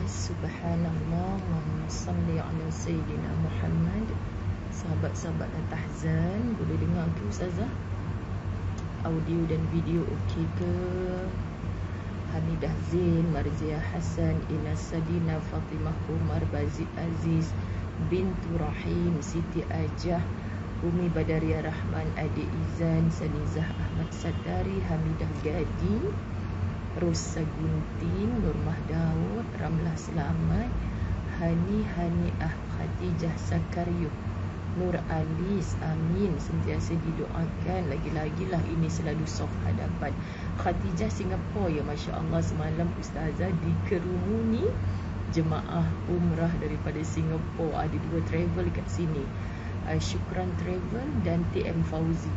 Subhanallah, Allahumma salli ala Sayyidina Muhammad. Sahabat-sahabat dan tahzan, boleh dengar ke Ustazah? Audio dan video okey ke? Hamidah Zain, Marziah Hassan, Inas Sadina, Fatimah Umar, Bazid Aziz, Bintu Rahim, Siti Ajah, Umi Badaria Rahman, Adik Izan, Sanizah Ahmad Satari, Hamidah Gadi, Rosa Gunting, Nurmah Daud, Ramlah Selamat, Haniah, Khadijah Sakario, Nur Alis, amin, sentiasa didoakan. Lagi-lagi lah ini selalu soft hadapan. Khadijah Singapura, ya Masya Allah, semalam Ustazah dikerumuni jemaah umrah daripada Singapura. Ada 2 travel kat sini, Syukran Travel dan TM Fauzi.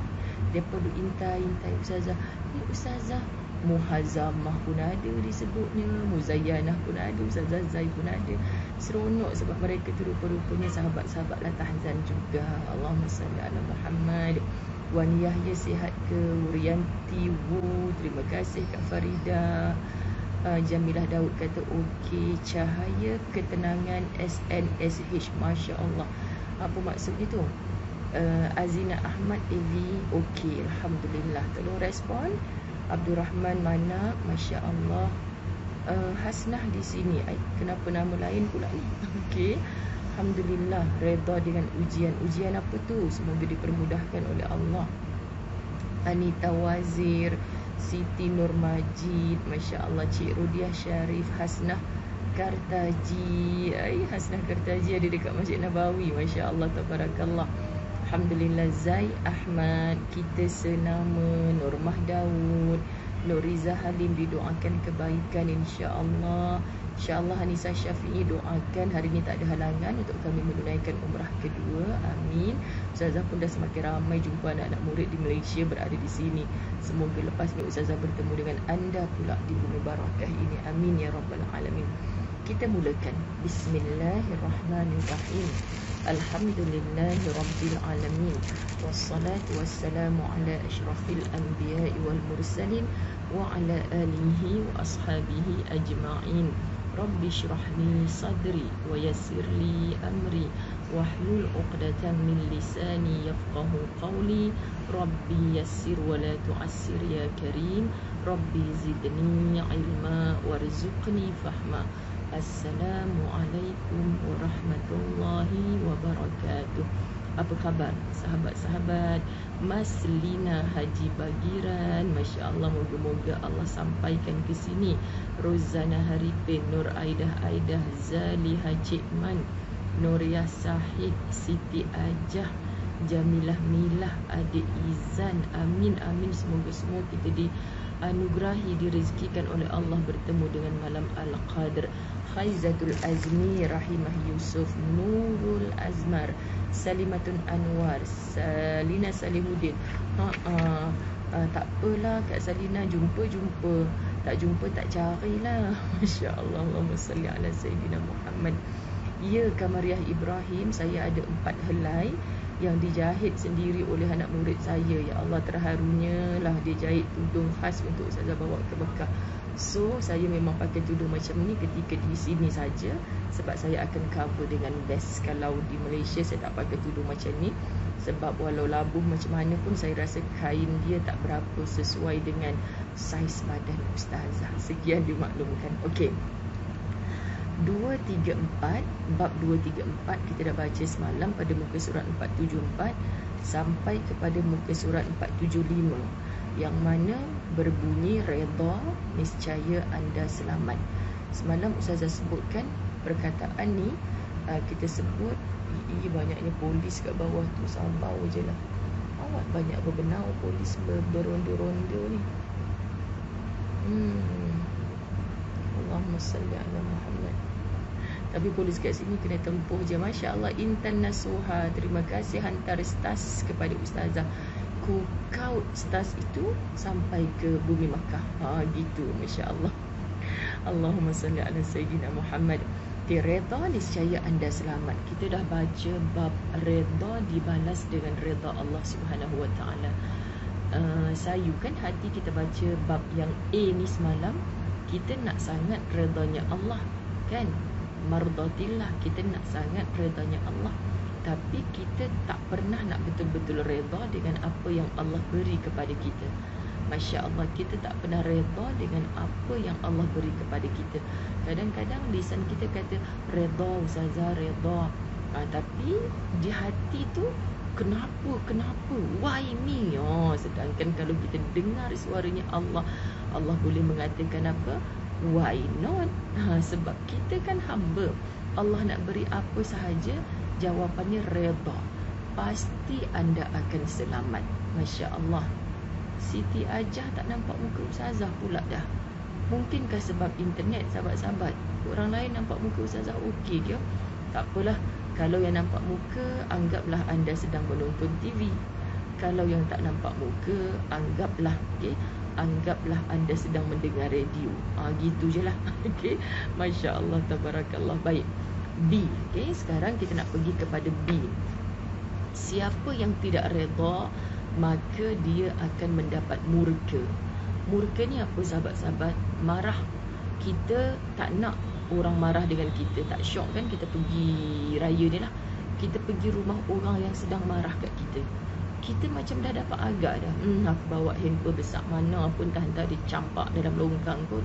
Dia perlu intai Ustazah. Ni Ustazah Muhazamah pun ada disebutnya, Muzayyanah pun ada, Ustazah Zai pun ada. Seronok sebab mereka tu rupa-rupanya sahabat-sahabat lah tahzan juga. Allahumma salli ala Muhammad. Wan Yahya sihat ke? Wurianti Wu, terima kasih Kak Farida. Jamilah Daud kata okey. Cahaya Ketenangan SNSH, Masya Allah. Apa maksudnya tu? Azina Ahmad Evi, okey, Alhamdulillah. Tolong respon. Abdul Rahman Mana, Masya Allah. Hasnah di sini. Kenapa nama lain pula ni? Okey. Alhamdulillah, redha dengan ujian. Ujian apa tu? Semoga dipermudahkan oleh Allah. Anita Wazir, Siti Nur Majid, Masya Allah. Cik Rudiah Syarif, Hasnah Kartaji. Hasnah Kartaji ada dekat Masjid Nabawi. Masya Allah, tabarakallah. Alhamdulillah. Zai Ahmad, kita senama, Nurmah Daud, Nuriza Halim didoakan kebaikan insya-Allah. Insya-Allah Hanisa Syafi'i doakan hari ini tak ada halangan untuk kami menunaikan umrah kedua. Amin. Ustazah pun dah semakin ramai jumpa anak-anak murid di Malaysia berada di sini. Semoga lepas ni Ustazah bertemu dengan anda pula di bumi barakah ini. Amin ya rabbal alamin. Kita mulakan. Bismillahirrahmanirrahim. Alhamdulillahi rabbil alamin. Wassalatu wassalamu ala asyrafil anbiya'i wal mursalin wa ala alihi wa ashabihi ajma'in. Rabbi syrah li sadri wa yassir li amri wahlul 'uqdatam min lisani yafqahu qawli. Rabbi yassir wa la tu'assir ya karim. Rabbi zidni ilma warzuqni fahma. Assalamualaikum warahmatullahi wabarakatuh. Apa khabar sahabat-sahabat? Mas Lina Haji Bagiran, Masya Allah, moga-moga Allah sampaikan ke sini. Rozana Haripin, Nur Aidah, Zaliha Cikman, Nuriyah Sahid, Siti Ajah, Jamilah Milah, Adik Izan. Amin, amin. Semoga semua kita dianugerahi, direzekikan oleh Allah bertemu dengan malam Al-Qadr. Khaizatul Azmi, Rahimah Yusuf, Nurul Azmar, Salimatun Anwar, Salina Salihuddin. Tak apalah Kak Salina, jumpa. Tak jumpa tak carilah. Masya Allah. Allahumma salli ala Sayyidina Muhammad. Ya, Kamariah Ibrahim, saya ada 4 helai yang dijahit sendiri oleh anak murid saya. Ya Allah, terharunya lah dia jahit tudung khas untuk Ustazah bawa ke Mekah. So, saya memang pakai tudung macam ni ketika di sini saja sebab saya akan cover dengan vest. Kalau di Malaysia saya tak pakai tudung macam ni sebab walau labuh macam mana pun saya rasa kain dia tak berapa sesuai dengan saiz badan Ustazah. Sekian dimaklumkan. Okey. 234, bab 234 kita dah baca semalam pada muka surat 474 sampai kepada muka surat 475 yang mana berbunyi redha niscaya anda selamat. Semalam Ustazah sebutkan perkataan ni, kita sebut banyaknya polis kat bawah tu, sabar je lah. Awak banyak berbenau polis beronda-ronda ni. Allahumma salli ala Muhammad. Tapi polis kat sini kena tempuh je. Masya Allah. Intan Nasuha, terima kasih hantar stas kepada Ustazah. Kaut stas itu sampai ke bumi Makkah. Gitu, Masya Allah. Allahumma salli ala Sayyidina Muhammad. Redha niscaya anda selamat. Kita dah baca bab redha dibalas dengan redha Allah Subhanahu wa taala. Sayukan hati kita baca bab yang A ni semalam. Kita nak sangat redanya Allah. kan? Mardatillah, kita nak sangat redanya Allah, tapi kita tak pernah nak betul-betul reda dengan apa yang Allah beri kepada kita. Masya Allah, kita tak pernah reda dengan apa yang Allah beri kepada kita. Kadang-kadang lisan kita kata reda ustazah, reda, tapi di hati tu kenapa, why me? Sedangkan kalau kita dengar suaranya Allah, Allah boleh mengatakan apa? Why not? Sebab kita kan hamba. Allah nak beri apa sahaja, jawapannya reda. Pasti anda akan selamat. Masya Allah. Siti Ajah tak nampak muka ustazah pula dah. Mungkinkah sebab internet, sahabat-sahabat? Orang lain nampak muka ustazah okey dia. Tak apalah. Kalau yang nampak muka, anggaplah anda sedang menonton TV. Kalau yang tak nampak muka, anggaplah, okey, anggaplah anda sedang mendengar radio. Gitu je lah. Okay. Masya Allah, tabarakallah. Baik, B. Okay, sekarang kita nak pergi kepada B. Siapa yang tidak reda, maka dia akan mendapat murka. Murka ni apa sahabat-sahabat? Marah. Kita tak nak orang marah dengan kita. Tak syok kan kita pergi raya ni lah, kita pergi rumah orang yang sedang marah kat kita. Kita macam dah dapat agak dah. Aku bawa handphone besar mana pun, entah dia campak dalam longkang pun,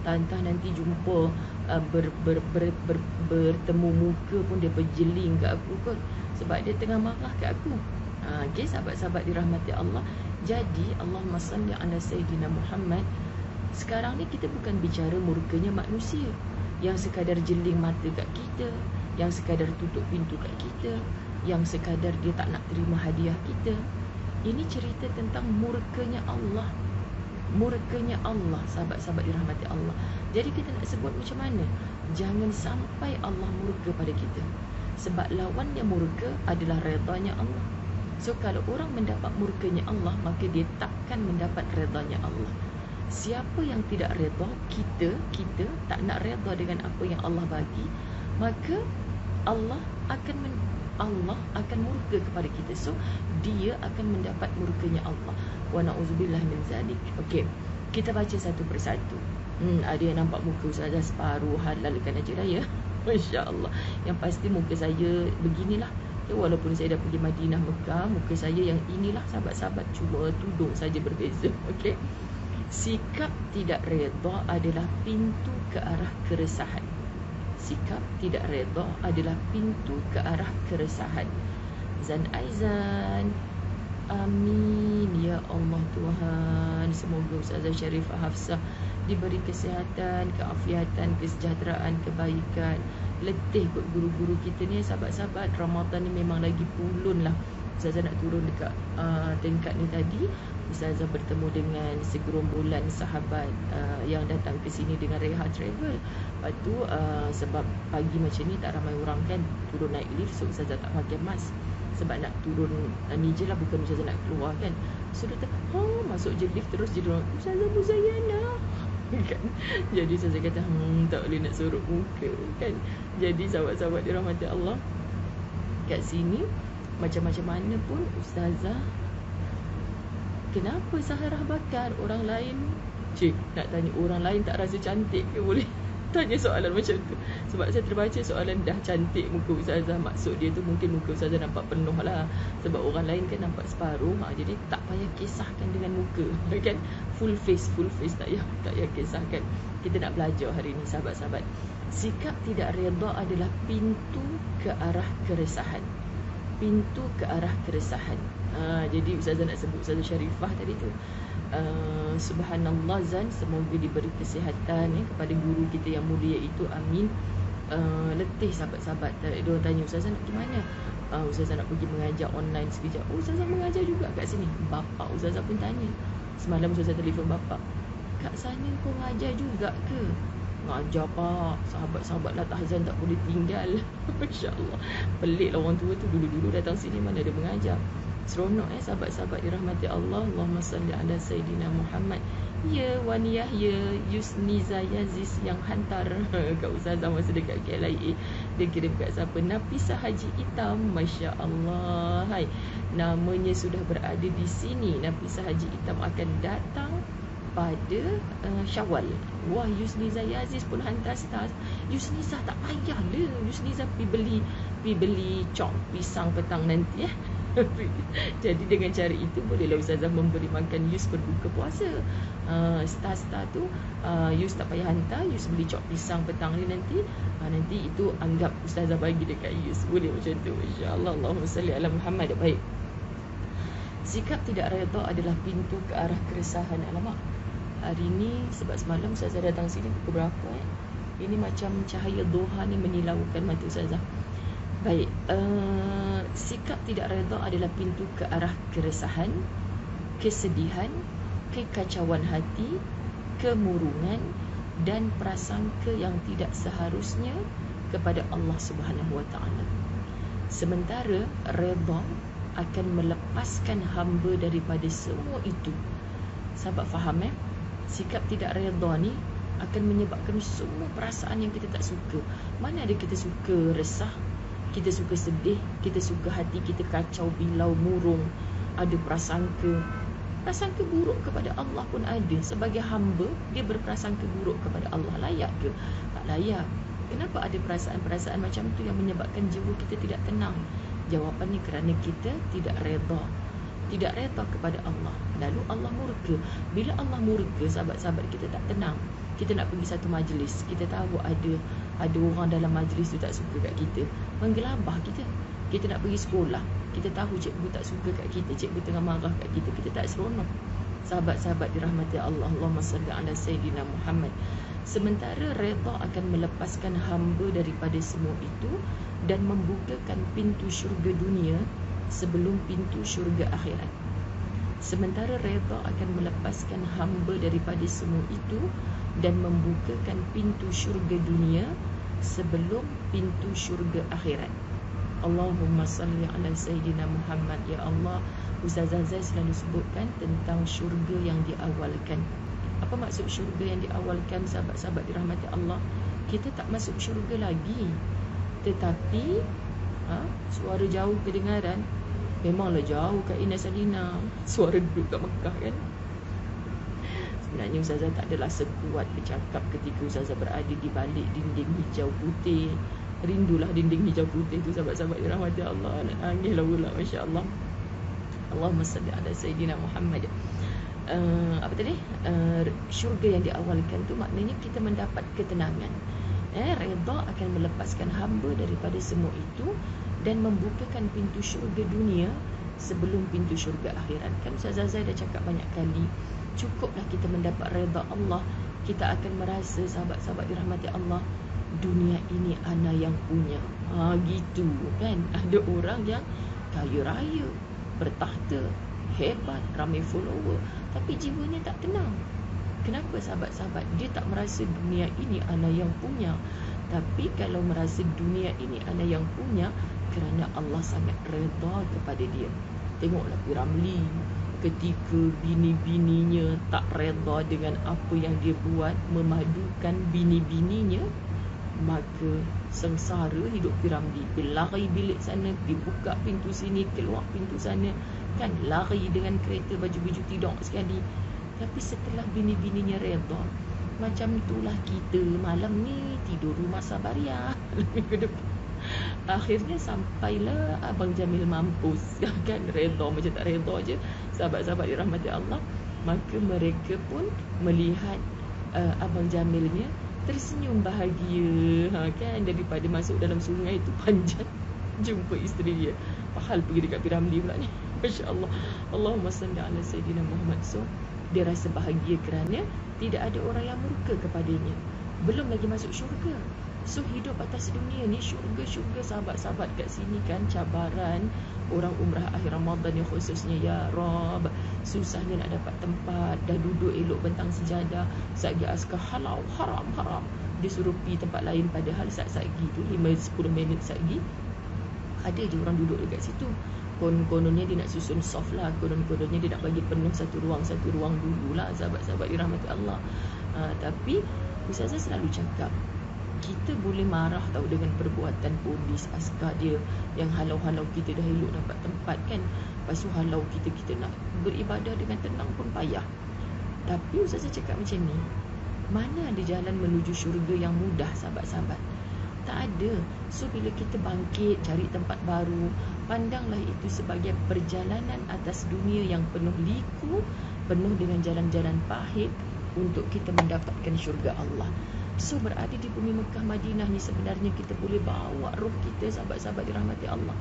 entah nanti jumpa bertemu muka pun dia berjeling kat aku kot, sebab dia tengah marah kat aku. Okay, sahabat-sahabat dirahmati Allah. Jadi Allahumma salli ala Sayyidina Muhammad. Sekarang ni kita bukan bicara murkanya manusia yang sekadar jeling mata kat kita, yang sekadar tutup pintu kat kita, yang sekadar dia tak nak terima hadiah kita. Ini cerita tentang murkanya Allah. Murkanya Allah, sahabat-sahabat dirahmati Allah. Jadi kita nak sebut macam mana? Jangan sampai Allah murka pada kita. Sebab lawannya murka adalah redanya Allah. So kalau orang mendapat murkanya Allah, maka dia takkan mendapat redanya Allah. Siapa yang tidak reda, kita tak nak reda dengan apa yang Allah bagi, maka Allah akan murka kepada kita. So dia akan mendapat murkanya Allah. Wa na'udzubillah min zalik. Okey, kita baca satu persatu. Ada yang nampak muka ustazah separuh, halalkan aja lah ya. Masya Allah. Yang pasti muka saya beginilah. Ya, walaupun saya dah pergi Madinah, Mekah, muka saya yang inilah sahabat-sahabat, cuma tudung saja berbeza. Okey. Sikap tidak reda adalah pintu ke arah keresahan. Sikap tidak reda adalah pintu ke arah keresahan. Zan Aizan. Amin ya Allah Tuhan. Semoga Ustazah Sharifah Hafsah diberi kesihatan, keafiatan, kesejahteraan, kebaikan. Letih kot guru-guru kita ni sahabat-sahabat. Ramadan ni memang lagi pulun lah. Ustazah nak turun dekat tingkat ni tadi. Ustazah bertemu dengan segerombolan sahabat yang datang ke sini dengan Reha Travel. Lepas tu sebab pagi macam ni tak ramai orang kan, turun naik lift, so Ustazah tak pakai mask. Sebab nak turun ni je lah, bukan Ustazah nak keluar kan. So dia kata, masuk je lift terus je orang, Ustazah Muzayana kan. Jadi Ustazah kata, tak boleh nak suruh muka kan. Jadi sahabat-sahabat dirahmati Allah, kat sini macam-macam mana pun Ustazah, kenapa Saharah bakar? Orang lain, nak tanya orang lain tak rasa cantik ke? Boleh tanya soalan macam tu. Sebab saya terbaca soalan dah cantik muka Ustazah. Maksud dia tu mungkin muka Ustazah nampak penuh lah. Sebab orang lain kan nampak separuh. Jadi tak payah kisahkan dengan muka kan. Full face tak payah kisahkan. Kita nak belajar hari ni sahabat-sahabat. Sikap tidak reda adalah pintu ke arah keresahan. Pintu ke arah keresahan. Jadi Ustazah nak sebut Ustazah Sharifah tadi tu. Subhanallah Zan, semoga diberi kesihatan kepada guru kita yang mulia itu, amin. Letih sahabat-sahabat. Dia orang tanya, Ustazah nak pergi mana? Ustazah nak pergi mengajar online sekejap. Ustazah mengajar juga kat sini. Bapa Ustazah pun tanya. Semalam Ustazah telefon bapa, kat sana kau mengajar juga ke? Mengajar pak, sahabat-sahabat lah tahzan tak boleh tinggal. Masya Allah. Pelik lah orang tua tu, dulu-dulu datang sini mana ada mengajar. Seronok sahabat-sahabat dirahmati Allah. Allahumma salli ala Sayyidina Muhammad. Ya, Wani Yahya Yusniza Yazis yang hantar kat Ustazah masa dekat KLIA. Dia kirim kat siapa? Nafisah Haji Hitam. Masya Allah. Hai, namanya sudah berada di sini. Nafisah Haji Hitam akan datang pada Syawal. Wah, Yusniza Yazis pun hantar stars. Yusnizah tak payah lah. Yusnizah pergi beli cok pisang petang nanti Jadi dengan cara itu bolehlah Ustazah memberi makan Yus berbuka puasa. Star-star tu Yus tak payah hantar, Yus beli cok pisang petang ni nanti. Nanti itu anggap Ustazah bagi dekat Yus. Boleh macam tu, insya-Allah. Allahumma salli ala Muhammad. Baik. Sikap tidak redha adalah pintu ke arah keresahan. Alamak, hari ni sebab semalam Ustazah datang sini pukul berapa Ini macam cahaya duha ni menyilaukan mata Ustazah. Baik, sikap tidak redha adalah pintu ke arah keresahan, kesedihan, kekacauan hati, kemurungan dan prasangka yang tidak seharusnya kepada Allah Subhanahu Wa Taala. Sementara redha akan melepaskan hamba daripada semua itu. Sahabat faham sikap tidak redha ni akan menyebabkan semua perasaan yang kita tak suka. Mana ada kita suka resah, kita suka sedih, kita suka hati kita kacau, bilau, murung, ada prasangka buruk kepada Allah pun ada. Sebagai hamba, dia berprasangka buruk kepada Allah. Layak ke? Tak layak. Kenapa ada perasaan-perasaan macam tu yang menyebabkan jiwa kita tidak tenang? Jawapannya kerana kita tidak redha. Tidak redha kepada Allah. Lalu Allah murka. Bila Allah murka, sahabat-sahabat kita tak tenang. Kita nak pergi satu majlis, kita tahu ada orang dalam majlis tu tak suka kat kita, menggelabah kita. Kita nak pergi sekolah, kita tahu cikgu tak suka kat kita, cikgu tengah marah kat kita, kita tak seronok. Sahabat-sahabat dirahmati Allah, Allahumma salli ala Sayyidina Muhammad. Sementara redha akan melepaskan hamba daripada semua itu dan membukakan pintu syurga dunia sebelum pintu syurga akhirat. Sementara redha akan melepaskan hamba daripada semua itu dan membukakan pintu syurga dunia sebelum pintu syurga akhirat. Allahumma salli ala Sayyidina Muhammad. Ya Allah, Ustazah Zai selalu sebutkan tentang syurga yang diawalkan. Apa maksud syurga yang diawalkan, sahabat-sahabat dirahmati Allah? Kita tak masuk syurga lagi, tetapi suara jauh kedengaran. Memanglah jauh kat Ina Salina, suara duduk kat Mekah kan. Sebenarnya Ustazah tak adalah sekuat bercakap ketika Ustazah berada di balik dinding hijau putih. Rindulah dinding hijau putih tu, sahabat-sahabat dirahmati Allah. Nak nangislah pula, masya-Allah. Allahumma salli ala Sayyidina Muhammad. Apa tadi? Syurga yang diawalkan tu maknanya kita mendapat ketenangan. Redha akan melepaskan hamba daripada semua itu dan membukakan pintu syurga dunia sebelum pintu syurga akhirat. Kan Ustazah Zai dah cakap banyak kali, cukuplah kita mendapat redha Allah, kita akan merasa, sahabat-sahabat dirahmati Allah, dunia ini ana yang punya. Gitu kan. Ada orang yang kaya raya, bertahta, hebat, ramai follower, tapi jiwanya tak tenang. Kenapa sahabat-sahabat? Dia tak merasa dunia ini ana yang punya. Tapi kalau merasa dunia ini ana yang punya, kerana Allah sangat redha kepada dia. Tengoklah Piramli, ketika bini-bininya tak redha dengan apa yang dia buat, memadukan bini-bininya, maka sengsara hidup Piramli. Dia lari bilik sana, dia buka pintu sini, keluar pintu sana, kan, lari dengan kereta baju-baju tidur sekali. Tapi setelah bini-bininya redha, macam itulah kita malam ni tidur rumah Sabaria minggu depan. Akhirnya sampailah Abang Jamil mampus, kan, redha macam tak redha je, sahabat-sahabat dirahmati Allah. Maka mereka pun melihat Abang Jamilnya tersenyum bahagia, kan, daripada masuk dalam sungai itu panjat jumpa isteri dia. Pahal pergi dekat Piramli pula ni. Masya Allah. Allahumma salli ala Sayyidina Muhammad. So dia rasa bahagia kerana tidak ada orang yang murka kepadanya. Belum lagi masuk syurga. So hidup atas dunia ni syurga-syurga, sahabat-sahabat kat sini kan, cabaran. Orang umrah akhir Ramadan ni khususnya, ya Rab, susahnya nak dapat tempat. Dah duduk elok bentang sejadah, satgi askar halau, haram. Dia suruh pergi tempat lain, padahal satgi tu 5-10 minit satgi ada je orang duduk dekat situ. Kononnya dia nak susun soft lah, kononnya dia nak bagi penuh satu ruang dululah, sahabat-sahabat dirahmati Allah. Tapi Ustazah selalu cakap, kita boleh marah tahu dengan perbuatan polis, askar dia yang halau-halau kita dah elok dapat tempat, kan. Lepas tu halau kita nak beribadah dengan tenang pun payah. Tapi Ustazah cakap macam ni, Mana ada jalan menuju syurga yang mudah, sahabat-sahabat? Tak ada. So bila kita bangkit, cari tempat baru, pandanglah itu sebagai perjalanan atas dunia yang penuh liku, penuh dengan jalan-jalan pahit untuk kita mendapatkan syurga Allah. So berada di bumi Mekah Madinah ni sebenarnya kita boleh bawa roh kita, sahabat-sahabat dirahmati Allah.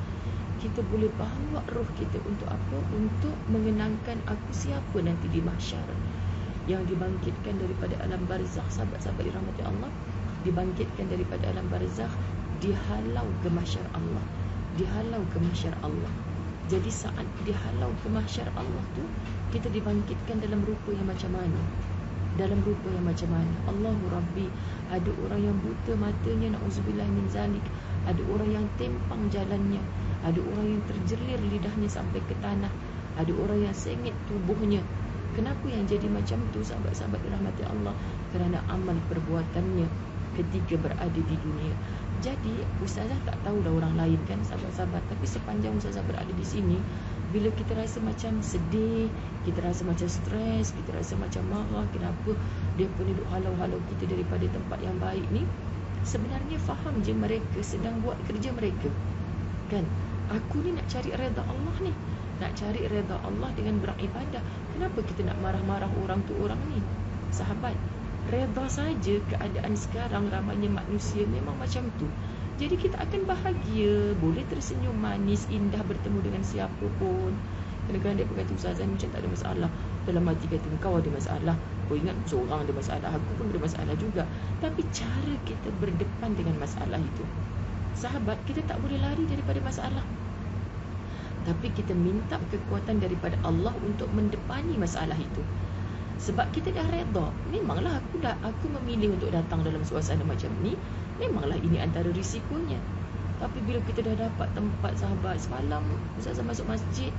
Kita boleh bawa roh kita untuk apa? Untuk mengenangkan aku siapa nanti di mahsyar, yang dibangkitkan daripada alam barzakh, sahabat-sahabat dirahmati Allah, dibangkitkan daripada alam barzakh, dihalau ke mahsyar Allah, dihalau ke mahsyar Allah. Jadi saat dihalau ke mahsyar Allah tu, kita dibangkitkan dalam rupa yang macam mana? Dalam rupa yang macam mana? Allahu Rabbi, ada orang yang buta matanya, na'udzubillah min zalik, ada orang yang tempang jalannya, ada orang yang terjelir lidahnya sampai ke tanah, ada orang yang sengit tubuhnya. Kenapa yang jadi macam tu, sahabat-sahabat dirahmati Allah? Kerana amal perbuatannya ketika berada di dunia. Jadi ustazah tak tahulah orang lain kan, sahabat-sahabat, tapi sepanjang ustazah berada di sini, bila kita rasa macam sedih, kita rasa macam stres, kita rasa macam marah, kenapa dia pun duduk halau-halau kita daripada tempat yang baik ni, sebenarnya faham je mereka sedang buat kerja mereka kan. Aku ni nak cari redha Allah ni, nak cari redha Allah dengan beribadah. Kenapa kita nak marah-marah orang tu orang ni? Sahabat, redha saja keadaan sekarang ramainya manusia memang macam tu. Jadi kita akan bahagia, boleh tersenyum manis, indah bertemu dengan siapa pun. Kadang-kadang dia berkata, ustazah macam tak ada masalah. Dalam hati kata, kau ada masalah. Kau ingat seorang ada masalah, aku pun ada masalah juga. Tapi cara kita berdepan dengan masalah itu, sahabat, kita tak boleh lari daripada masalah, tapi kita minta kekuatan daripada Allah untuk mendepani masalah itu. Sebab kita dah redha. Memanglah aku memilih untuk datang dalam suasana macam ni. Memanglah ini antara risikonya. Tapi bila kita dah dapat tempat, sahabat, semalam ustazah masuk masjid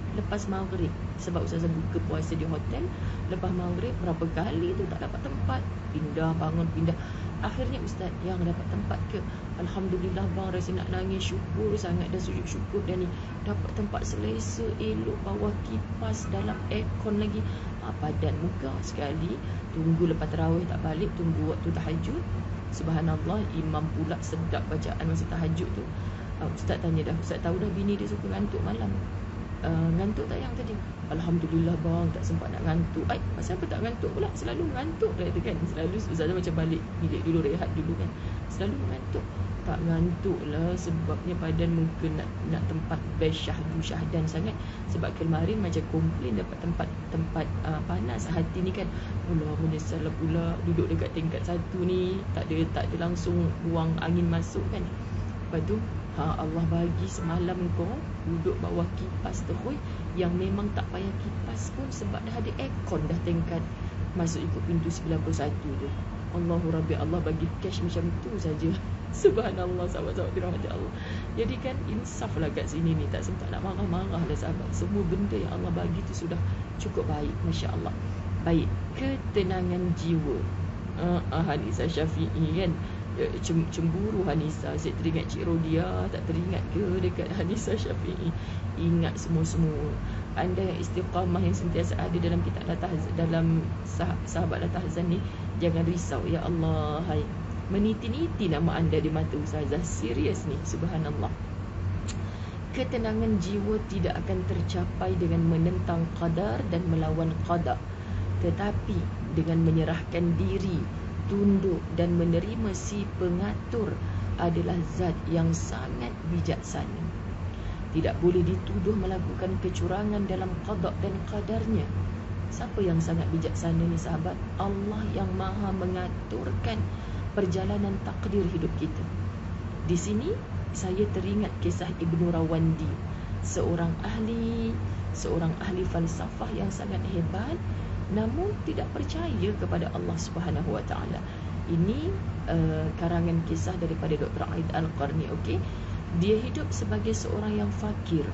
lepas maghrib, sebab ustazah buka puasa di hotel. Lepas maghrib berapa kali tu tak dapat tempat, pindah bangun pindah. Akhirnya ustaz yang dapat tempat ke, alhamdulillah bang, rasa nak nangis, syukur sangat dan sujud syukur. Dan ni dapat tempat selesa, elok, bawah kipas, dalam aircon lagi. Padan muka sekali. Tunggu lepas tarawih tak balik, tunggu waktu tahajud. Subhanallah, imam pula sedap bacaan masa tahajud tu. Ustaz tanya dah, ustaz tahu dah bini dia suka ngantuk malam. Ngantuk tak yang tadi? Alhamdulillah bang, tak sempat nak ngantuk. Pasal apa tak ngantuk pula? Selalu ngantuk dah tu kan. Selalu ustazah macam balik bilik dulu, rehat dulu kan. Selalu ngantuk. Tak ngantuk lah, sebabnya badan mungkin nak tempat best syahdu syahdan sangat. Sebab kemarin macam komplain dapat tempat panas hati ni kan. Pula menyesal lah pula duduk dekat tingkat 1 ni, tak ada langsung buang angin masuk kan. Lepas tu Allah bagi semalam kau duduk bawah kipas terus, yang memang tak payah kipas pun sebab dah ada aircon dah tingkat masuk ikut pintu 91 tu. Allahu Rabbi, Allah bagi cash macam tu saja. Subhanallah, sahabat-sahabat dirahmati Allah. Jadi kan insaf lah kat sini ni, tak sempat nak marah-marah lah sahabat. Semua benda yang Allah bagi tu sudah cukup baik, Masya Allah. Baik, ketenangan jiwa. Hanisa Syafi'i kan, cemburu Hanisa. Saya teringat Cik Rodia, tak teringat ke dekat Hanisa Syafi'i? Ingat semua-semua. Anda yang istiqamah, yang sentiasa ada dalam kitab dalam sahabat La Tahzan ni, jangan risau. Ya Allah, hai, meniti-niti nama anda di mata ustazah. Serius ni, subhanallah. Ketenangan jiwa tidak akan tercapai dengan menentang qadar dan melawan qada, tetapi dengan menyerahkan diri, tunduk dan menerima si pengatur adalah zat yang sangat bijaksana. Tidak boleh dituduh melakukan kecurangan dalam qada dan qadarnya. Siapa yang sangat bijaksana ni sahabat? Allah yang maha mengaturkan perjalanan takdir hidup kita. Di sini saya teringat kisah Ibnu Rawandi, seorang ahli falsafah yang sangat hebat, namun tidak percaya kepada Allah Subhanahu Wa Taala. Ini karangan kisah daripada Dr. Aid Al-Qarni. Okey, dia hidup sebagai seorang yang fakir.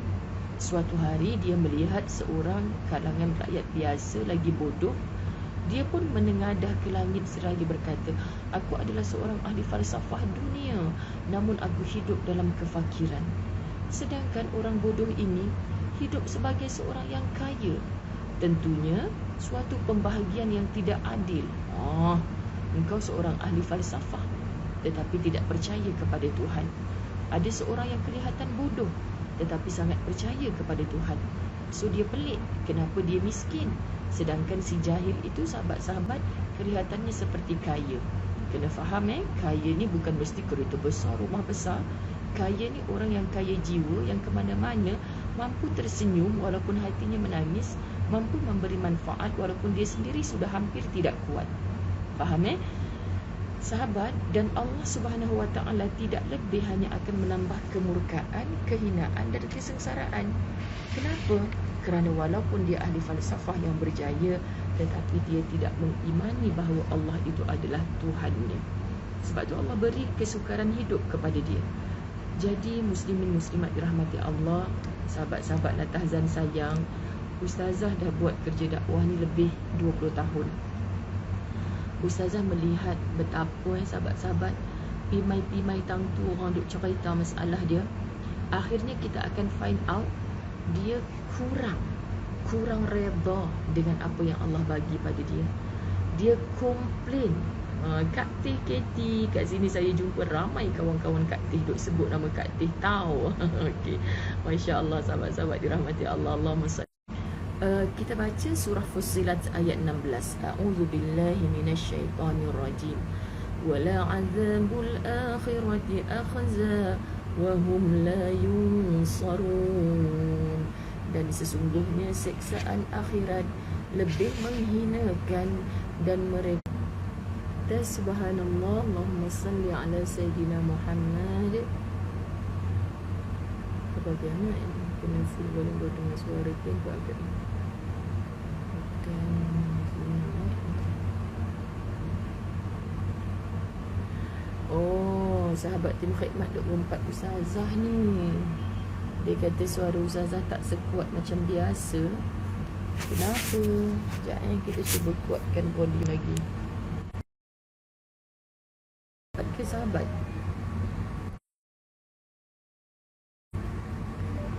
Suatu hari dia melihat seorang kalangan rakyat biasa lagi bodoh. Dia pun menengadah ke langit seraya berkata, aku adalah seorang ahli falsafah dunia, namun aku hidup dalam kefakiran. Sedangkan orang bodoh ini hidup sebagai seorang yang kaya. Tentunya suatu pembahagian yang tidak adil. Engkau seorang ahli falsafah tetapi tidak percaya kepada Tuhan. Ada seorang yang kelihatan bodoh tetapi sangat percaya kepada Tuhan. So dia pelik, kenapa dia miskin? Sedangkan si jahil itu, sahabat-sahabat, kelihatannya seperti kaya. Kena faham kaya ni bukan mesti kereta besar, rumah besar. Kaya ni orang yang kaya jiwa, yang ke mana-mana mampu tersenyum walaupun hatinya menangis, mampu memberi manfaat walaupun dia sendiri sudah hampir tidak kuat. Faham sahabat? Dan Allah Subhanahu Wa Taala tidak lebih hanya akan menambah kemurkaan, kehinaan dan kesengsaraan. Kenapa? Kerana walaupun dia ahli falsafah yang berjaya, tetapi dia tidak mengimani bahawa Allah itu adalah Tuhannya. Sebab tu Allah beri kesukaran hidup kepada dia. Jadi muslimin muslimat dirahmati Allah, sahabat-sahabat Natahzan sayang, Ustazah dah buat kerja dakwah ni lebih 20 tahun. Ustazah melihat betapa sahabat-sahabat, pimai-pimai tangtu orang duk cerita masalah dia. Akhirnya kita akan find out dia kurang reda dengan apa yang Allah bagi pada dia. Dia komplain. Kak Teh Katie, kat sini saya jumpa ramai kawan-kawan Kak Teh duk sebut nama Kak Teh tahu. Okey. Masya-Allah sahabat-sahabat dirahmati Allah. Allahumma salli. Kita baca surah Fussilat ayat 16. A'udzubillahi minasyaitonirrajim. Wala 'adzabul akhirati akhza wa hum la yunsarun. Dan sesungguhnya siksaan akhirat lebih menghinakan dan mereka. Subhanallah. Allahumma salli ala Sayyidina Muhammad. Bagaimana ini? Kena full volume dengan suara tempat agak ni. Oh, sahabat tim khidmat 24 Ustazah ni. Dia kata suara Ustazah tak sekuat macam biasa. Kenapa? Sekejap kita cuba kuatkan volume lagi. Ke sahabat,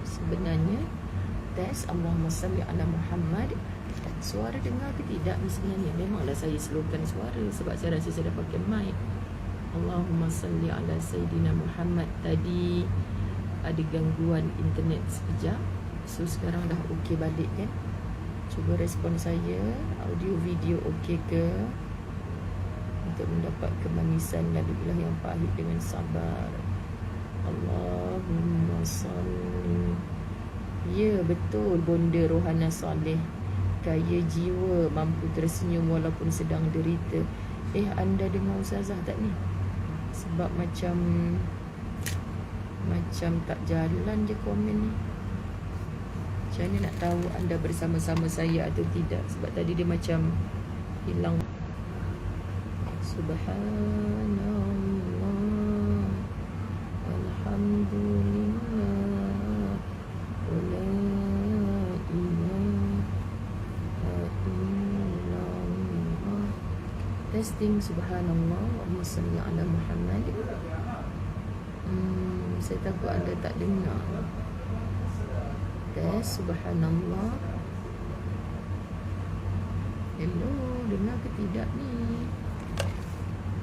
sebenarnya tes Allahumma salli ala Muhammad, suara dengar ke tidak ni sebenarnya. Memanglah saya slowkan suara sebab saya rasa saya dah pakai mic. Allahumma salli ala Sayyidina Muhammad. Tadi ada gangguan internet sekejap, so sekarang dah okey balik kan. Cuba respon saya, audio video okey ke, untuk mendapat kemanisan lalulah yang pahit dengan sabar. Allahumma salli. Ya betul Bonda Rohana Saleh, kaya jiwa, mampu tersenyum walaupun sedang derita. Anda dengar Ustazah tak ni? Sebab macam tak jalan je komen ni. Macam mana nak tahu anda bersama-sama saya atau tidak? Sebab tadi dia macam hilang. Subhanallah, alhamdulillah, wa la ilaha illallah. Testing. Subhanallah, Allahumma salli ala Muhammad. Saya takut anda tak dengar. Tes. Subhanallah. Hello, dengar ke tidak ni?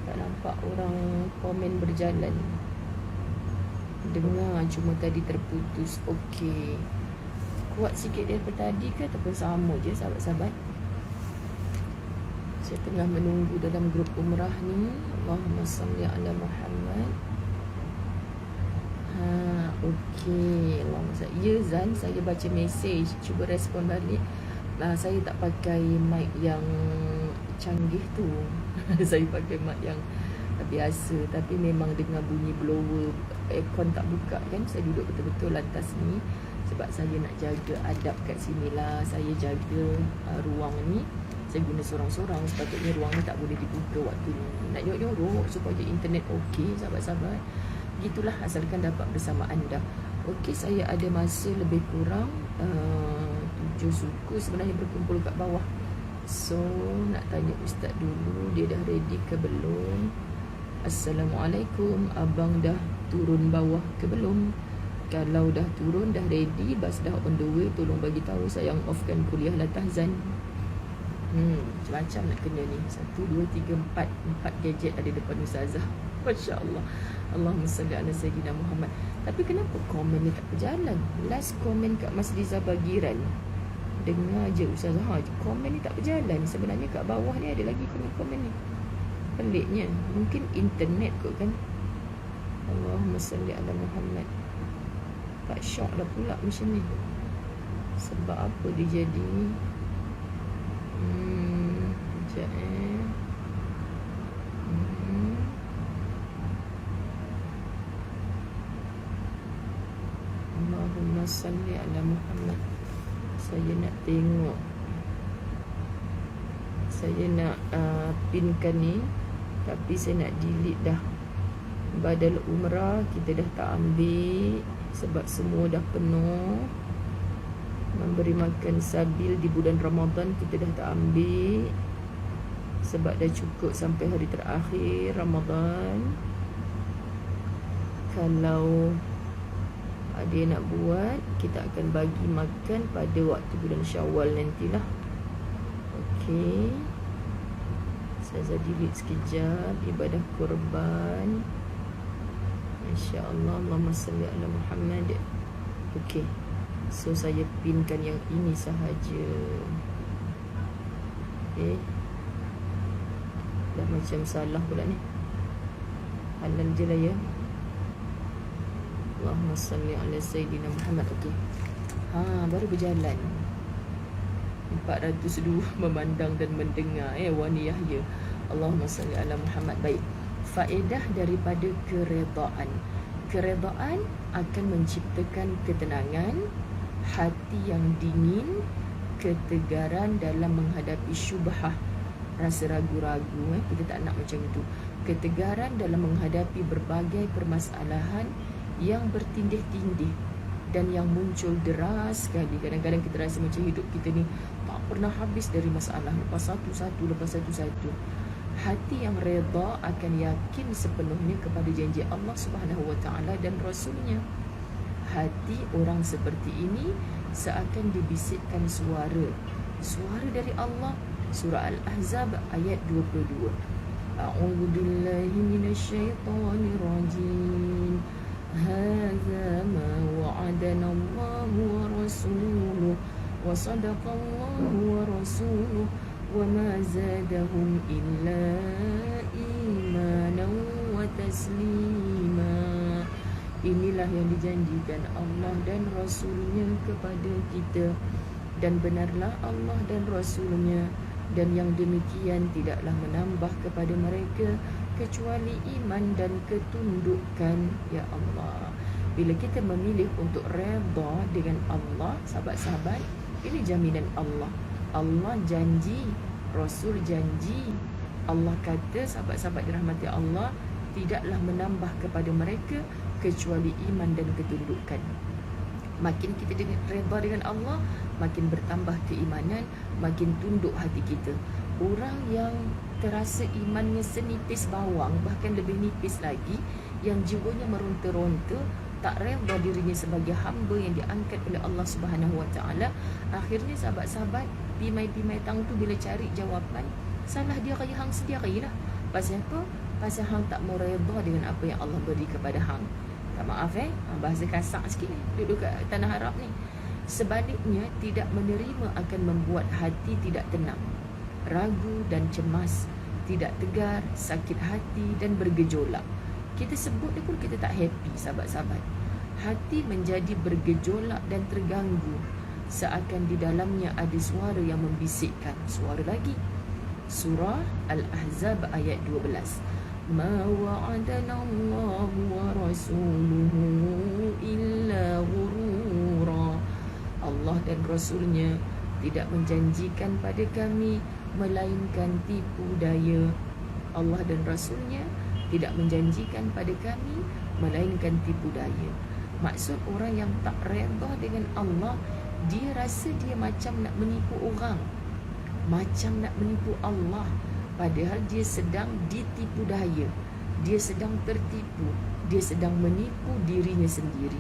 Tak nampak orang komen berjalan. Dengar, cuma tadi terputus. Okey. Kuat sikit daripada tadi ke ataupun sama je sahabat-sahabat? Saya tengah menunggu dalam grup umrah ni. Allahumma salli ala Muhammad. Okey. Allahumma salli. Ya Zan, saya baca mesej. Cuba respon balik. Saya tak pakai mic yang canggih tu. Saya pakai mic yang biasa, tapi memang dengar bunyi blower, aircon tak buka kan. Saya duduk betul-betul lantas ni sebab saya nak jaga adab kat sini lah. Saya jaga ruang ni. Saya guna sorang-sorang. Sepatutnya ruang ni tak boleh dibuka waktu ni. Nak nyorok-nyorok supaya internet okey sahabat-sahabat. Gitulah, asalkan dapat bersama anda. Okey, saya ada masa lebih kurang 7 suku sebenarnya berkumpul kat bawah. So nak tanya Ustaz dulu, dia dah ready ke belum? Assalamualaikum, abang dah turun bawah ke belum? Kalau dah turun, dah ready, bas dah on the way, tolong bagi tahu saya yang offkan kuliah Latahzan. Macam-macam nak kena ni. 1, 2, 3, 4 gadget ada depan Ustazah. Masya Allah. Allahumma salli ala Sayyidina Muhammad. Tapi kenapa komen ni tak berjalan? Last komen kat Mas Riza Bagiran, dengar je Ustazah, komen ni tak berjalan. Sebenarnya kat bawah ni ada lagi komen-komen ni. Peliknya. Mungkin internet kot kan. Allahumma salli ala Muhammad. Tak syok dah pula macam ni. Sebab apa dia jadi ni? Sekejap Allahumma salli ala Muhammad. Saya nak tengok. Saya nak pinkan ni, tapi saya nak delete dah. Badal umrah kita dah tak ambil sebab semua dah penuh. Memberi makan sabil di bulan Ramadan kita dah tak ambil sebab dah cukup sampai hari terakhir Ramadan. Kalau ada yang nak buat, kita akan bagi makan pada waktu bulan Syawal nantilah. Okey, saya delete sekejap. Ibadah korban, InsyaAllah. Allahumma salli ala Muhammad. Okey, so saya pinkan yang ini sahaja. Dah macam salah pula ni. Halal je lah ya. Allahumma salli ala Sayyidina Muhammad. Okey, baru berjalan. 402 memandang dan mendengar Wani Yahya. Allahumma salli ala Muhammad. Baik, faedah daripada keredaan. Keredaan akan menciptakan ketenangan, hati yang dingin, ketegaran dalam menghadapi syubhah, rasa ragu-ragu. Kita tak nak macam itu. Ketegaran dalam menghadapi berbagai permasalahan yang bertindih-tindih dan yang muncul deras sekali. Kadang-kadang kita rasa macam hidup kita ni tak pernah habis dari masalah, lepas satu-satu. Hati yang reda akan yakin sepenuhnya kepada janji Allah Subhanahu Wa Taala dan Rasulnya. Hati orang seperti ini seakan dibisikkan suara dari Allah. Surah Al-Ahzab ayat 22. A'udzu billahi minasyaitonir rajim. Hadza ma wa'adana Allahu wa rasuluhu wa sadaqallahu wa rasuluhu wa ma zadahum illa imanan wa taslima. Inilah yang dijanjikan Allah dan Rasulnya kepada kita, dan benarlah Allah dan Rasulnya, dan yang demikian tidaklah menambah kepada mereka kecuali iman dan ketundukan. Ya Allah, bila kita memilih untuk redha dengan Allah, sahabat-sahabat, ini jaminan Allah. Allah janji, Rasul janji. Allah kata, sahabat-sahabat dirahmati Allah, tidaklah menambah kepada mereka kecuali iman dan ketundukan. Makin kita redha dengan Allah, makin bertambah keimanan, makin tunduk hati kita. Orang yang terasa imannya senipis bawang, bahkan lebih nipis lagi, yang jiwanya meronta-ronta, tak redha dirinya sebagai hamba yang diangkat oleh Allah Subhanahu Wa Taala, akhirnya sahabat-sahabat, pimai-pimai tang tu bila cari jawapan, salah dia kaya hang sendiri lah. Pasal apa? Pasal hang tak mau redha dengan apa yang Allah beri kepada hang. Tak maaf bahasa kasar sikit ni, duduk kat tanah Arab ni. Sebaliknya, tidak menerima akan membuat hati tidak tenang, ragu dan cemas, tidak tegar, sakit hati dan bergejolak. Kita sebut dia pun kita tak happy, sahabat-sahabat. Hati menjadi bergejolak dan terganggu, seakan di dalamnya ada suara yang membisikkan. Suara lagi. Surah Al-Ahzab ayat 12. Ma wa'adana Allahu wa rasuluhu illa ghurura. Allah dan Rasulnya tidak menjanjikan pada kami melainkan tipu daya. Allah dan Rasulnya tidak menjanjikan pada kami melainkan tipu daya. Maksud orang yang tak redha dengan Allah, dia rasa dia macam nak menipu orang, macam nak menipu Allah, padahal dia sedang ditipu daya. Dia sedang tertipu, dia sedang menipu dirinya sendiri.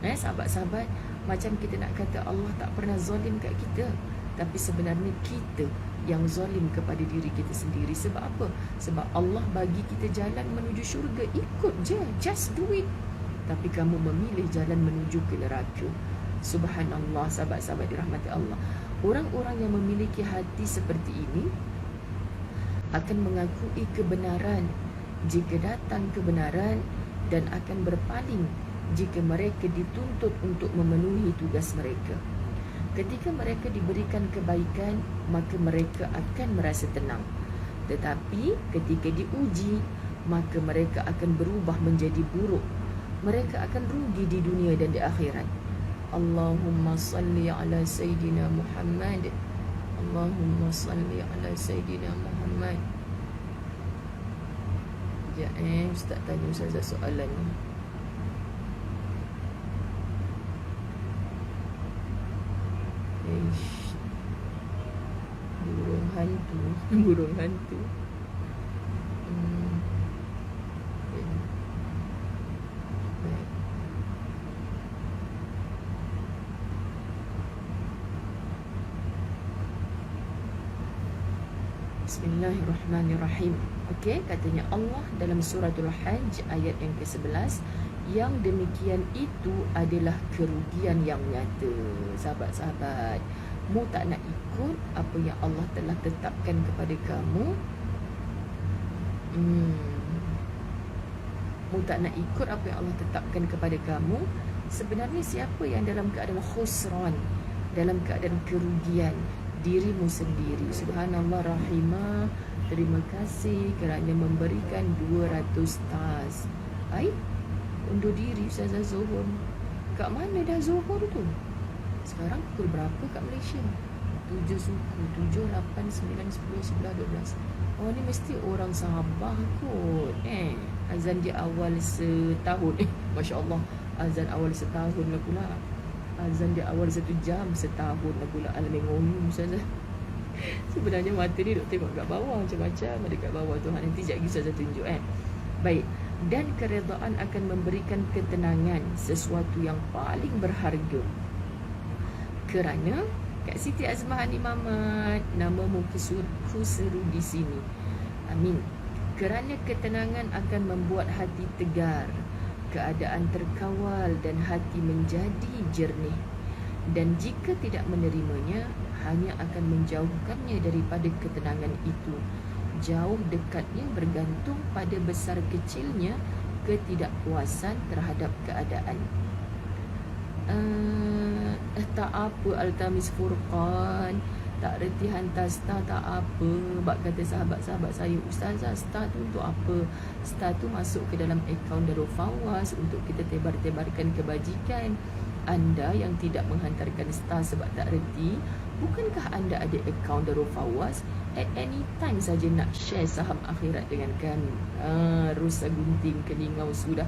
Sahabat-sahabat, macam kita nak kata Allah tak pernah zalim kat kita, tapi sebenarnya kita yang zalim kepada diri kita sendiri. Sebab apa? Sebab Allah bagi kita jalan menuju syurga, ikut je, just do it. Tapi kamu memilih jalan menuju ke neraka. Subhanallah, sahabat-sahabat dirahmati Allah. Orang-orang yang memiliki hati seperti ini akan mengakui kebenaran jika datang kebenaran, dan akan berpaling jika mereka dituntut untuk memenuhi tugas mereka. Ketika mereka diberikan kebaikan, maka mereka akan merasa tenang. Tetapi ketika diuji, maka mereka akan berubah menjadi buruk. Mereka akan rugi di dunia dan di akhirat. Allahumma salli ala Sayyidina Muhammad. Allahumma salli ala Sayyidina Muhammad. Sekejap Ustaz tanya Ustazah soalan ni. Burung hantu. Burung hantu. Bismillahirrahmanirrahim. Okey, katanya Allah dalam suratul Hajj ayat yang ke-11, yang demikian itu adalah kerugian yang nyata. Sahabat-sahabat, mu tak nak ikut apa yang Allah telah tetapkan kepada kamu. Mu tak nak ikut apa yang Allah tetapkan kepada kamu. Sebenarnya siapa yang dalam keadaan khusran, dalam keadaan kerugian? Dirimu sendiri. Subhanallah, Rahimah, terima kasih kerana memberikan 200 tas. Undur diri Ustazah Zuhur. Kat mana dah Zuhur tu? Sekarang pukul berapa kat Malaysia? 7 suku, 7, 8, 9, 10, 11, 12. Oh, ni mesti orang Sabah kot. Azan dia awal setahun. Masya Allah, azan awal setahun lah pula. Azan dia awal 1 jam setahun lah pula. Al-Mengomu Ustazah. Sebenarnya mata ni duk tengok kat bawah, macam-macam ada kat bawah. Tuhan nanti sekejap lagi Ustazah tunjuk Baik. Dan keredaan akan memberikan ketenangan, sesuatu yang paling berharga. Kerana Kak Siti Azmahani Mamat, namamu ku seru di sini. Amin. Kerana ketenangan akan membuat hati tegar, keadaan terkawal dan hati menjadi jernih. Dan jika tidak menerimanya, hanya akan menjauhkannya daripada ketenangan itu. Jauh dekatnya bergantung pada besar kecilnya ketidakpuasan terhadap keadaan. Tak apa Altamis Furqan, tak reti hantar star tak apa. Sebab kata sahabat-sahabat saya, Ustazah, star tu untuk apa? Star tu masuk ke dalam akaun Darul Fawaz untuk kita tebar-tebarkan kebajikan. Anda yang tidak menghantarkan star sebab tak reti, bukankah anda ada akaun Darul Fawaz? At any time saja nak share saham akhirat dengan kami. Rusa gunting kelingau sudah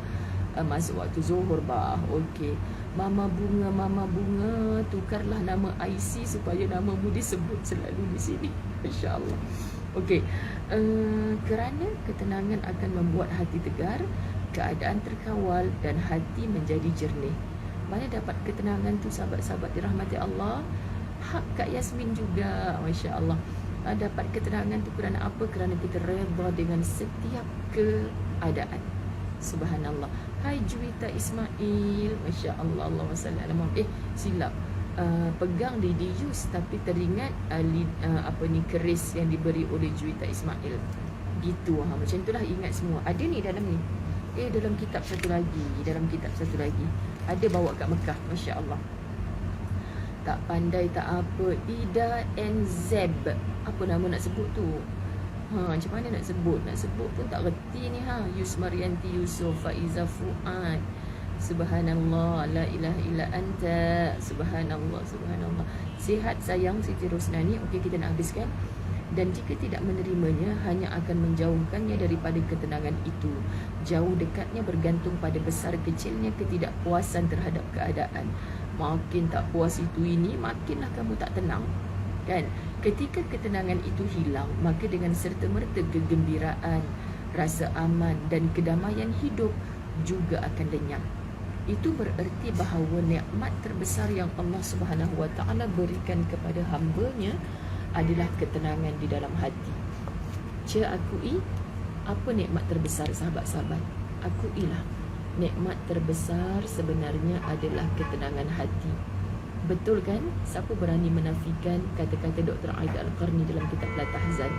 masuk waktu Zuhur bah. Okey. Mama Bunga, tukarlah nama IC supaya namamu disebut selalu di sini. Insya-Allah. Okey. Kerana ketenangan akan membuat hati tegar, keadaan terkawal dan hati menjadi jernih. Mana dapat ketenangan tu sahabat-sahabat dirahmati Allah? Hak Kak Yasmin juga, masya-Allah. Dapat ketenangan tu kerana apa? Kerana kita redha dengan setiap keadaan. Subhanallah. Hai Juwita Ismail, masya-Allah, Allahumma salli ala Muhammad. Silap. Pegang Didius tapi teringat keris yang diberi oleh Juwita Ismail. Gitu macam itulah, ingat semua. Ada ni dalam ni. Dalam kitab satu lagi. Ada bawa kat Mekah, masya-Allah. Tak pandai tak apa. Ida and Zeb. Apa nama nak sebut tu? Macam mana nak sebut? Nak sebut pun tak reti ni Yusmarianti Yusof, Faiza Fuad. Subhanallah, la ilaha illa anta. Subhanallah. Sihat sayang Siti Rosnani. Okey, kita nak habiskan. Dan jika tidak menerimanya, hanya akan menjauhkannya daripada ketenangan itu. Jauh dekatnya bergantung pada besar kecilnya ketidakpuasan terhadap keadaan. Makin tak puas itu ini, makinlah kamu tak tenang. Kan? Ketika ketenangan itu hilang, maka dengan serta-merta kegembiraan, rasa aman dan kedamaian hidup juga akan lenyap. Itu bererti bahawa nikmat terbesar yang Allah Subhanahu Wa Taala berikan kepada hamba-Nya adalah ketenangan di dalam hati. Akui apa nikmat terbesar sahabat-sahabat. Akuilah nikmat terbesar sebenarnya adalah ketenangan hati. Betul kan? Siapa berani menafikan kata-kata Dr. Aida Al-Qarni dalam kitab La Tahzan?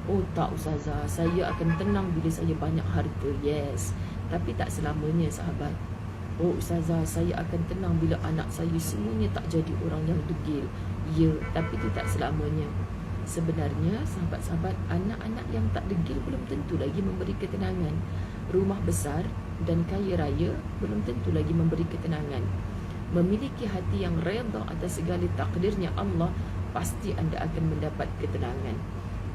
Oh tak Ustazah, saya akan tenang bila saya banyak harta. Yes, tapi tak selamanya sahabat. Oh Ustazah, saya akan tenang bila anak saya semuanya tak jadi orang yang degil. Ya, tapi itu tak selamanya. Sebenarnya sahabat-sahabat, anak-anak yang tak degil belum tentu lagi memberi ketenangan. Rumah besar dan kaya raya belum tentu lagi memberi ketenangan. Memiliki hati yang redha atas segala takdirnya Allah, pasti anda akan mendapat ketenangan.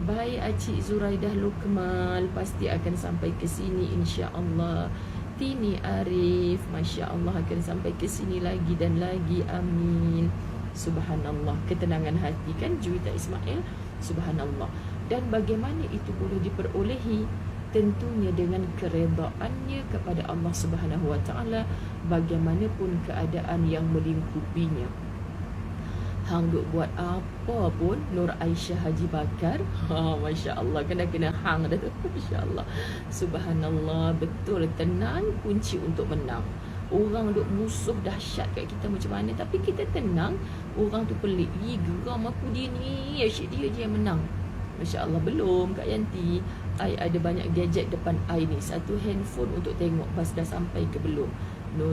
Baik Acik Zuraidah Lukmal, pasti akan sampai ke sini insya-Allah. Tini Arif, masya-Allah akan sampai ke sini lagi dan lagi. Amin. Subhanallah, ketenangan hati kan Juwita Ismail. Subhanallah. Dan bagaimana itu boleh diperolehi? Tentunya dengan keredaannya kepada Allah Subhanahu Wa Taala, bagaimanapun keadaan yang melingkupinya. Hang duk buat apa pun Nur Aisyah Haji Bakar, masya Allah, kena hang dah tu. Masya Allah, subhanallah, betul, tenang kunci untuk menang. Orang duk musuh dahsyat kat kita macam mana, tapi kita tenang. Orang tu pelik, geram aku dia ni, asyik dia je yang menang. Masya Allah. Belum Kak Yanti, I ada banyak gadget depan I ni. Satu handphone untuk tengok bas dah sampai ke belum. No,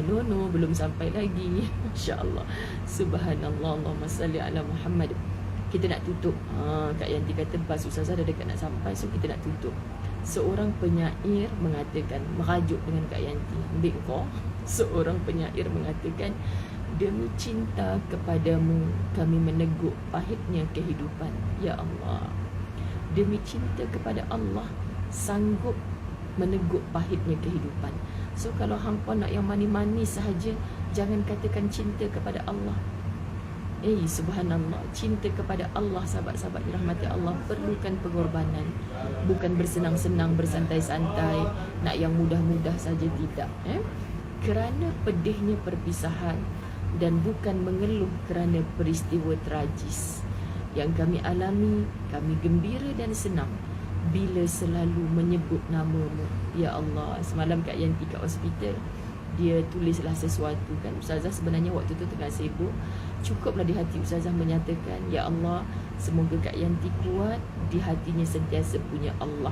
belum sampai lagi. Masya Allah, subhanallah, Allahumma salli ala Muhammad. Kita nak tutup. Kak Yanti kata bas Ustazah dah dekat nak sampai, so kita nak tutup. Seorang penyair mengatakan, merajuk dengan Kak Yanti, ambil kau. Seorang penyair mengatakan, demi cinta kepadamu kami meneguk pahitnya kehidupan. Ya Allah, demi cinta kepada Allah sanggup meneguk pahitnya kehidupan. So kalau hampa nak yang manis-manis sahaja, jangan katakan cinta kepada Allah. Subhanallah, cinta kepada Allah sahabat-sahabat dirahmati Allah perlukan pengorbanan. Bukan bersenang-senang, bersantai-santai, nak yang mudah-mudah saja, tidak. Kerana pedihnya perpisahan, dan bukan mengeluh kerana peristiwa tragis yang kami alami, kami gembira dan senang bila selalu menyebut namamu. Ya Allah, semalam Kak Yanti kat hospital, dia tulislah sesuatu kan. Ustazah sebenarnya waktu tu tengah sibuk. Cukuplah di hati Ustazah menyatakan, ya Allah, semoga Kak Yanti kuat, di hatinya sentiasa punya Allah,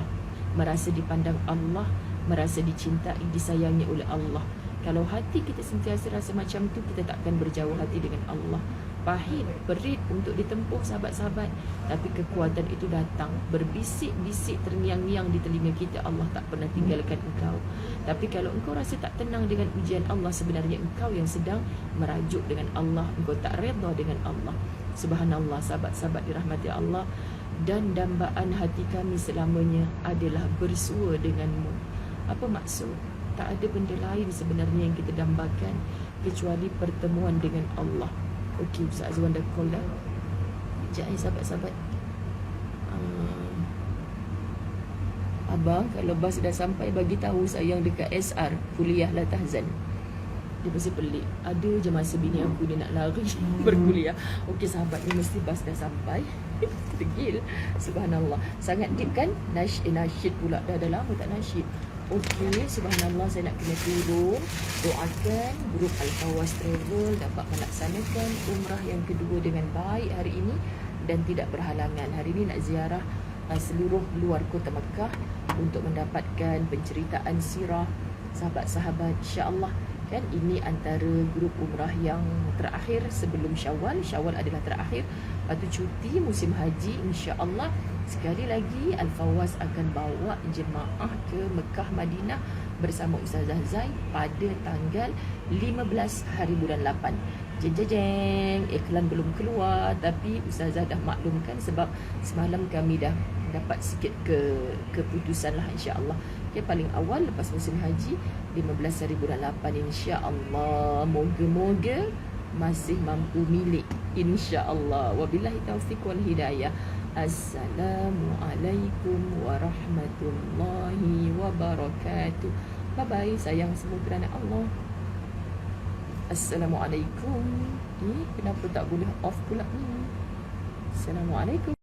merasa dipandang Allah, merasa dicintai, disayangi oleh Allah. Kalau hati kita sentiasa rasa macam tu, kita takkan berjauh hati dengan Allah. Pahit, berit untuk ditempuh sahabat-sahabat, tapi kekuatan itu datang berbisik-bisik terngiang-ngiang di telinga kita, Allah tak pernah tinggalkan engkau. Tapi kalau engkau rasa tak tenang dengan ujian Allah, sebenarnya engkau yang sedang merajuk dengan Allah, engkau tak redha dengan Allah. Subhanallah, sahabat-sahabat dirahmati Allah. Dan dambaan hati kami selamanya adalah bersua denganmu. Apa maksud? Tak ada benda lain sebenarnya yang kita dambakan kecuali pertemuan dengan Allah. Okey, Ustaz Azwan dah call dah. Sekejap sahabat-sahabat. Abang, kalau bas dah sampai, bagi tahu saya yang dekat SR, kuliah La Tahzan. Dia mesti pelik. Ada je masa bini aku dia nak lari berkuliah. Okey sahabat, ni mesti bas dah sampai. Tegil. Subhanallah. Sangat deep kan? Nasyid pula. Dah lama tak nasyid. Okey, subhanallah, saya nak kena turun. Doakan grup Al-Fawaz Travel dapat melaksanakan umrah yang kedua dengan baik hari ini dan tidak berhalangan. Hari ini nak ziarah seluruh luar kota Mekah untuk mendapatkan penceritaan sirah sahabat-sahabat, insya-Allah. Kan ini antara grup umrah yang terakhir sebelum Syawal. Syawal adalah terakhir. Lepas tu cuti musim haji, insya-Allah. Sekali lagi Al-Fawaz akan bawa jemaah ke Mekah Madinah bersama Ustazah Zai pada tanggal 15 hari bulan 8. Jeng, iklan belum keluar, tapi Ustazah dah maklumkan sebab semalam kami dah dapat sikit keputusan lah, insya-Allah. Okay, paling awal lepas musim haji 15 hari bulan 8, insya-Allah. Moga-moga masih mampu milik, insya-Allah. Wabillahi taufiq wal hidayah. Assalamualaikum warahmatullahi wabarakatuh. Bye-bye, sayang semua kerana Allah. Assalamualaikum. Kenapa tak boleh off pula ni? Assalamualaikum.